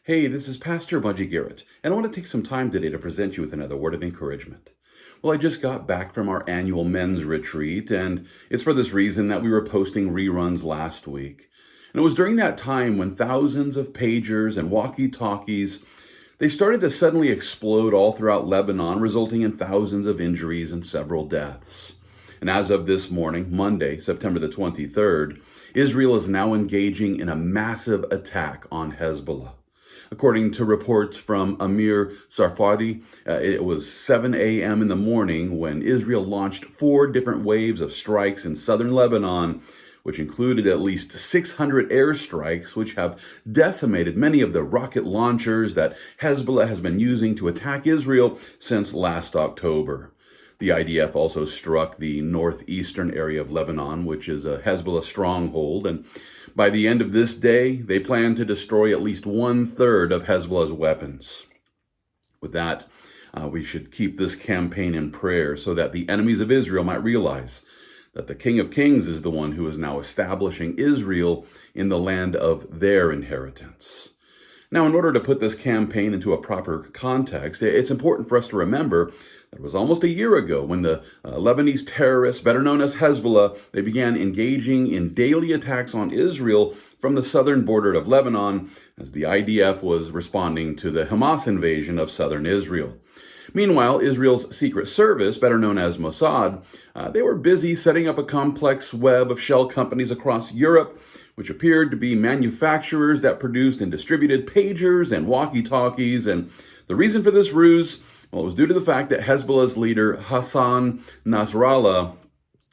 Hey, this is Pastor Bunjee Garrett, and I want to take some time today to present you with another word of encouragement. Well, I just got back from our annual men's retreat, and it's for this reason that we were posting reruns last week. And it was during that time when thousands of pagers and walkie-talkies, they started to suddenly explode all throughout Lebanon, resulting in thousands of injuries and several deaths. And as of this morning, Monday, September the 23rd, Israel is now engaging in a massive attack on Hezbollah. According to reports from Amir Sarfadi, it was 7 a.m. in the morning when Israel launched 4 different waves of strikes in southern Lebanon, which included at least 600 airstrikes, which have decimated many of the rocket launchers that Hezbollah has been using to attack Israel since last October. The IDF also struck the northeastern area of Lebanon, which is a Hezbollah stronghold, and by the end of this day, they plan to destroy at least 1/3 of Hezbollah's weapons. With that, we should keep this campaign in prayer so that the enemies of Israel might realize that the King of Kings is the one who is now establishing Israel in the land of their inheritance. Now, in order to put this campaign into a proper context, it's important for us to remember that it was almost a year ago when the Lebanese terrorists, better known as Hezbollah, they began engaging in daily attacks on Israel from the southern border of Lebanon as the IDF was responding to the Hamas invasion of southern Israel. Meanwhile, Israel's Secret Service, better known as Mossad, they were busy setting up a complex web of shell companies across Europe, which appeared to be manufacturers that produced and distributed pagers and walkie-talkies. And the reason for this ruse, well, it was due to the fact that Hezbollah's leader, Hassan Nasrallah,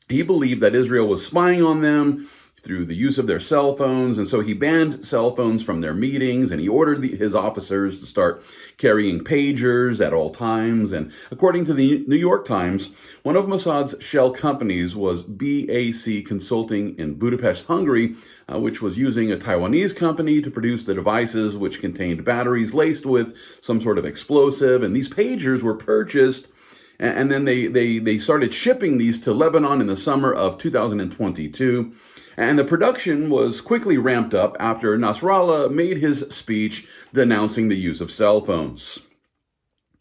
he believed that Israel was spying on them through the use of their cell phones, and so he banned cell phones from their meetings, and he ordered his officers to start carrying pagers at all times. And according to the New York Times, one of Mossad's shell companies was BAC Consulting in Budapest, Hungary, which was using a Taiwanese company to produce the devices which contained batteries laced with some sort of explosive, and these pagers were purchased and then they started shipping these to Lebanon in the summer of 2022. And the production was quickly ramped up after Nasrallah made his speech denouncing the use of cell phones.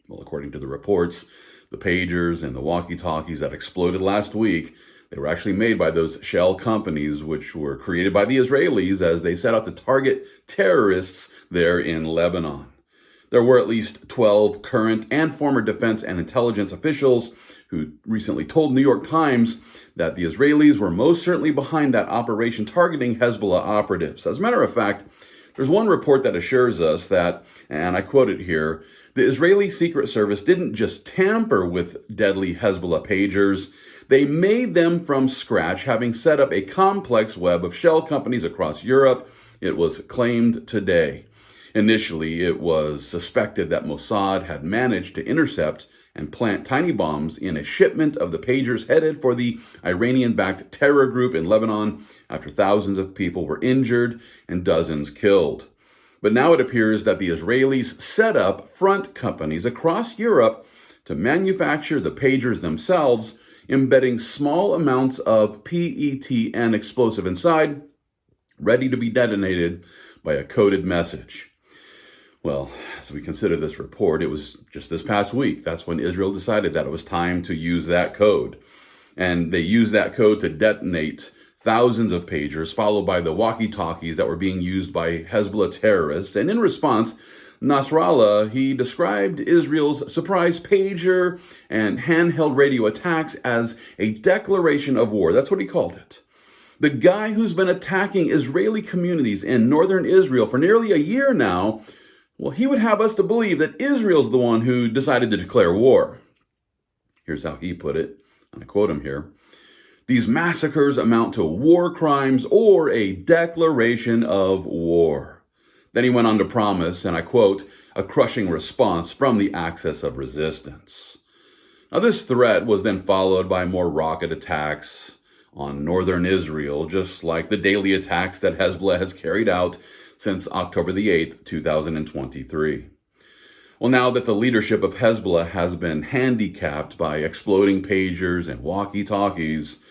Well, according to the reports, the pagers and the walkie-talkies that exploded last week, they were actually made by those shell companies, which were created by the Israelis as they set out to target terrorists there in Lebanon. There were at least 12 current and former defense and intelligence officials who recently told New York Times that the Israelis were most certainly behind that operation targeting Hezbollah operatives. As a matter of fact, there's one report that assures us that, and I quote it here, the Israeli Secret Service didn't just tamper with deadly Hezbollah pagers, they made them from scratch, having set up a complex web of shell companies across Europe, it was claimed today. Initially, it was suspected that Mossad had managed to intercept and plant tiny bombs in a shipment of the pagers headed for the Iranian-backed terror group in Lebanon after thousands of people were injured and dozens killed. But now it appears that the Israelis set up front companies across Europe to manufacture the pagers themselves, embedding small amounts of PETN explosive inside, ready to be detonated by a coded message. Well, as we consider this report, it was just this past week. That's when Israel decided that it was time to use that code. And they used that code to detonate thousands of pagers, followed by the walkie-talkies that were being used by Hezbollah terrorists. And in response, Nasrallah, he described Israel's surprise pager and handheld radio attacks as a declaration of war. That's what he called it. The guy who's been attacking Israeli communities in northern Israel for nearly a year now, well, he would have us to believe that Israel's the one who decided to declare war. Here's how he put it, and I quote him here. These massacres amount to war crimes or a declaration of war. Then he went on to promise, and I quote, a crushing response from the axis of resistance. Now, this threat was then followed by more rocket attacks on northern Israel, just like the daily attacks that Hezbollah has carried out since October the 8th, 2023. Well, now that the leadership of Hezbollah has been handicapped by exploding pagers and walkie-talkies,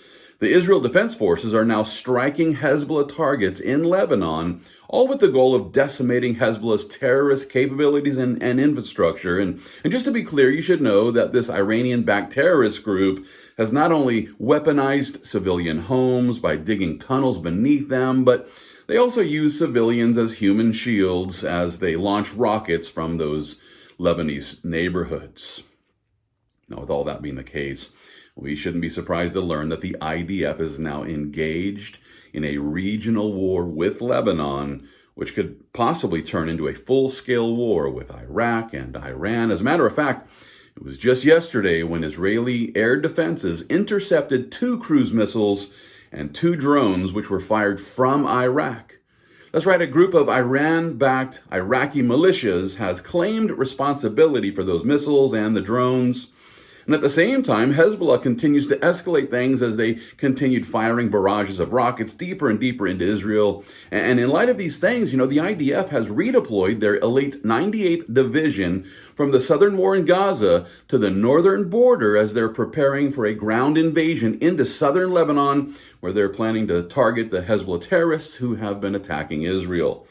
The Israel Defense Forces are now striking Hezbollah targets in Lebanon, all with the goal of decimating Hezbollah's terrorist capabilities and infrastructure. And just to be clear, you should know that this Iranian-backed terrorist group has not only weaponized civilian homes by digging tunnels beneath them, but they also use civilians as human shields as they launch rockets from those Lebanese neighborhoods. Now, with all that being the case, we shouldn't be surprised to learn that the IDF is now engaged in a regional war with Lebanon, which could possibly turn into a full-scale war with Iraq and Iran. As a matter of fact, it was just yesterday when Israeli air defenses intercepted 2 cruise missiles and 2 drones which were fired from Iraq. That's right, a group of Iran-backed Iraqi militias has claimed responsibility for those missiles and the drones. And at the same time, Hezbollah continues to escalate things as they continued firing barrages of rockets deeper and deeper into Israel. And in light of these things, the IDF has redeployed their elite 98th Division from the southern war in Gaza to the northern border as they're preparing for a ground invasion into southern Lebanon, where they're planning to target the Hezbollah terrorists who have been attacking Israel.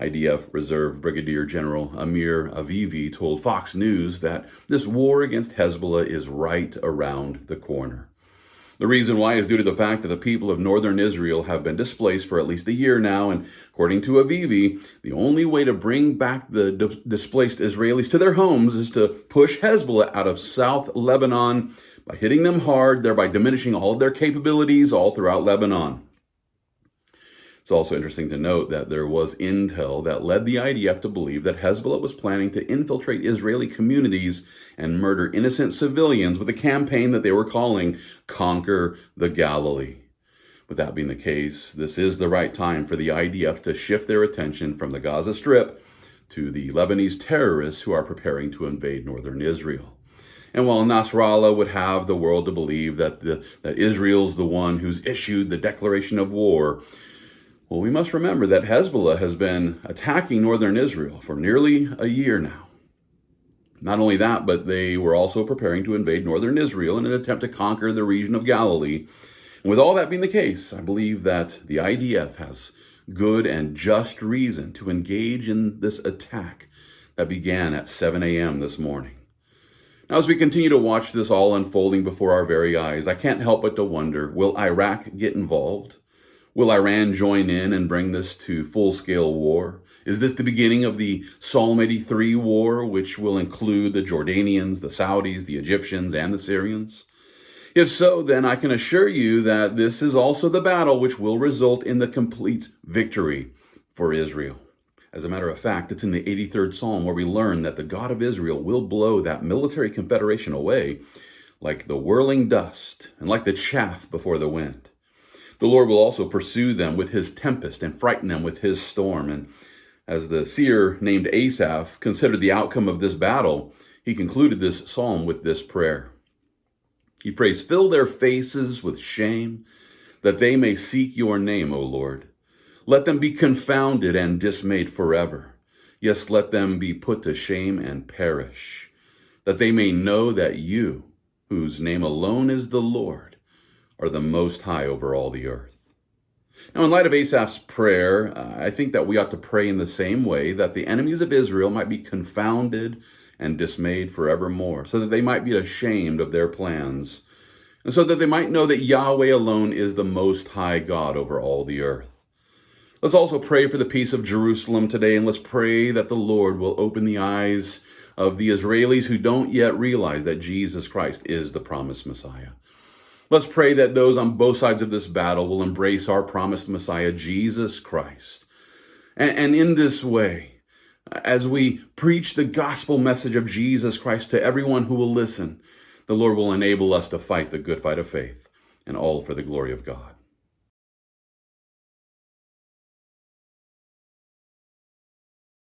IDF Reserve Brigadier General Amir Avivi told Fox News that this war against Hezbollah is right around the corner. The reason why is due to the fact that the people of northern Israel have been displaced for at least a year now, and according to Avivi, the only way to bring back the displaced Israelis to their homes is to push Hezbollah out of South Lebanon by hitting them hard, thereby diminishing all of their capabilities all throughout Lebanon. It's also interesting to note that there was intel that led the IDF to believe that Hezbollah was planning to infiltrate Israeli communities and murder innocent civilians with a campaign that they were calling Conquer the Galilee. With that being the case, this is the right time for the IDF to shift their attention from the Gaza Strip to the Lebanese terrorists who are preparing to invade northern Israel. And while Nasrallah would have the world to believe that Israel's the one who's issued the declaration of war, well, we must remember that Hezbollah has been attacking northern Israel for nearly a year now. Not only that, but they were also preparing to invade northern Israel in an attempt to conquer the region of Galilee. And with all that being the case, I believe that the IDF has good and just reason to engage in this attack that began at 7 a.m. this morning. Now, as we continue to watch this all unfolding before our very eyes, I can't help but to wonder, will Iraq get involved? Will Iran join in and bring this to full-scale war? Is this the beginning of the Psalm 83 war, which will include the Jordanians, the Saudis, the Egyptians, and the Syrians? If so, then I can assure you that this is also the battle which will result in the complete victory for Israel. As a matter of fact, it's in the 83rd Psalm where we learn that the God of Israel will blow that military confederation away like the whirling dust and like the chaff before the wind. The Lord will also pursue them with his tempest and frighten them with his storm. And as the seer named Asaph considered the outcome of this battle, he concluded this psalm with this prayer. He prays, "Fill their faces with shame, that they may seek your name, O Lord. Let them be confounded and dismayed forever. Yes, let them be put to shame and perish, that they may know that you, whose name alone is the Lord, are the most high over all the earth." Now, in light of Asaph's prayer, I think that we ought to pray in the same way, that the enemies of Israel might be confounded and dismayed forevermore, so that they might be ashamed of their plans, and so that they might know that Yahweh alone is the most high God over all the earth. Let's also pray for the peace of Jerusalem today, and let's pray that the Lord will open the eyes of the Israelis who don't yet realize that Jesus Christ is the promised Messiah. Let's pray that those on both sides of this battle will embrace our promised Messiah, Jesus Christ. And in this way, as we preach the gospel message of Jesus Christ to everyone who will listen, the Lord will enable us to fight the good fight of faith, and all for the glory of God.